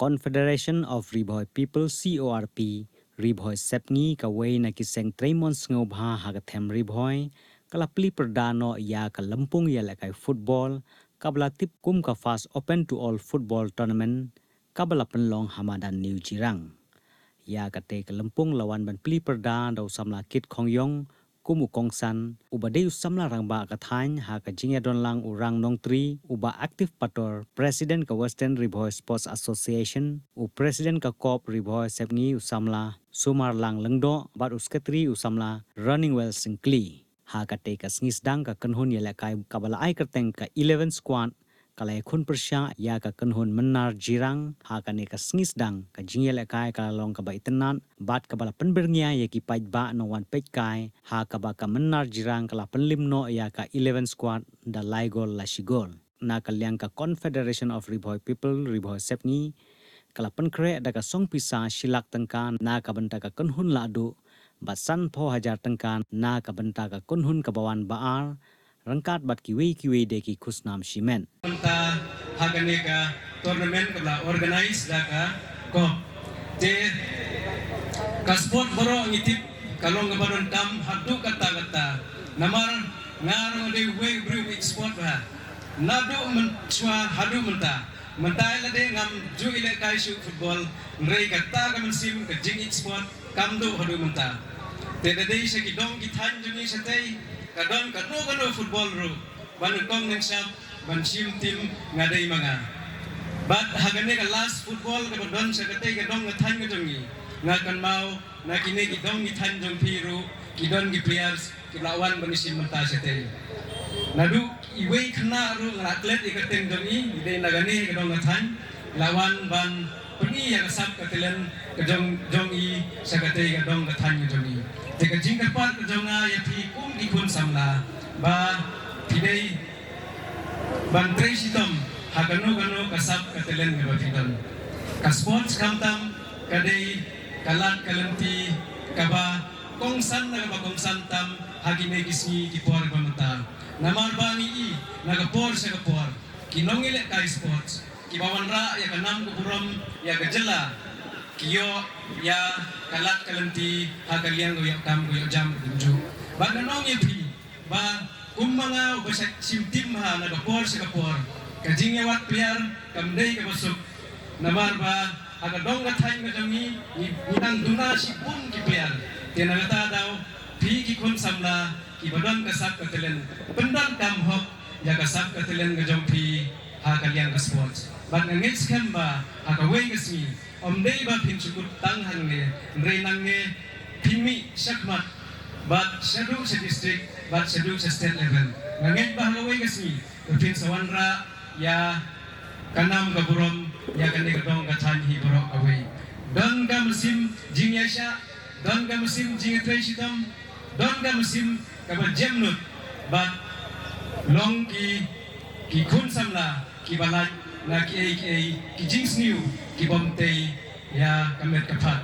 Confederation of Riboy People CoRP Riboy Sepni ka way na kiseng Traymons ngobha hagathem Riboy kalapli perdano ya ka lempung ya lakai football kabla tip kum ka fast open to all football tournament kabla penlong hamadan New Jirang ya ka te ka lempung lawan ban pli perda dau samla kit khongyong kumu kongsan uba deu samla rangba ka thain ha ka jingya don lang urang nong tri uba active pator president ka Western Riboy Sports Association u president ka CoRP Riboy Sepni usamla sumar lang lengdo bat usketri usamla running well singkli ha ka te ka sngisdang ka kanhun yela kai kabala ai kerteng ka 11 squad kalai khun persya ya ka kanhun Mynnar Jirang ha ka ne ka sngisdang ka jingyela kai ka long ka baitenan bat ka bala penberngya ya ki pait ba no wan pet kai ha ka ba ka Mynnar Jirang kala Pynliem no ya ka 11 squad da laigol la shigol na kalyang ka Confederation of Riboy People Riboy Sepni kala penkre da ka song pisa silak tengkan na ka benta ka kanhun ladu basan po hajar tengkan na ka benta ka kanhun ka bawan baar rangkat bat kiwi de ki khusnam shimen ta hagane ka tournament kabla organize da ka ko te ka sport boro ngitip kalong gabaron tam hadu kata namar ngarong de we brew sport ba nadu men chwa hadu menta mentai la de ngam ju ile kai shu football rei kata ka sim ka jing sport kam do hadu menta te de se ki dong ki than juni satei kadon kano football ro ban kong nang sap ban sim team ngadai manga bat hagane ka last football ka don sa katay ka dong ngathan ka jongi ngakan mau na kini ki dong ngathan jong piru ki don ki players ki lawan ban sim mata sa tay nadu iway khna ro atlet ikateng jongi ide nagani ka dong ngathan lawan ban puni ya sap ka tilen ka jong i sa katay ka dong ngathan ka jongi jika jingkat part kejonga ya pi kum dikun samla ba pidei ban tresitom hagano kasap katelen ngaba pidon ka sports kamtam kadei kalat kalanti kaba kongsan na kaba kongsan tam hagine gisni dipor pamata namar bani i nagapor sa kapor kinongile ka sports kibawanra ya kanam kuburom ya gajela kiyo ya kalat kalanti hagaliang goyak tam goyak jam kunju ba nanong yepi ba kumanga ubasak simtim ha nagapor sa kapor kajing yawat player kamdei ka basuk namar ba agadong gathay nga jami nitang duna si pun ki player tinagata daw pi ki kun samla ibadon kasap katelen pendan kamhok ya kasap katelen nga jompi hagaliang ka sports ba ngits kan ba hagaway kasmi omdei ba pinsukut tanghang ne renang ne pimi sakmat bat seduk sa district bat seduk sa state level ngit ba hagaway kasmi pin sa wanra ya kanam gaburom ya kani gadong gathan hi borok away don ga musim jingyasha don ga musim jingtresitam don ga musim kaba jemnut bat long ki kun samla ki balat na ki jings new ki bomtei ya kamet kapat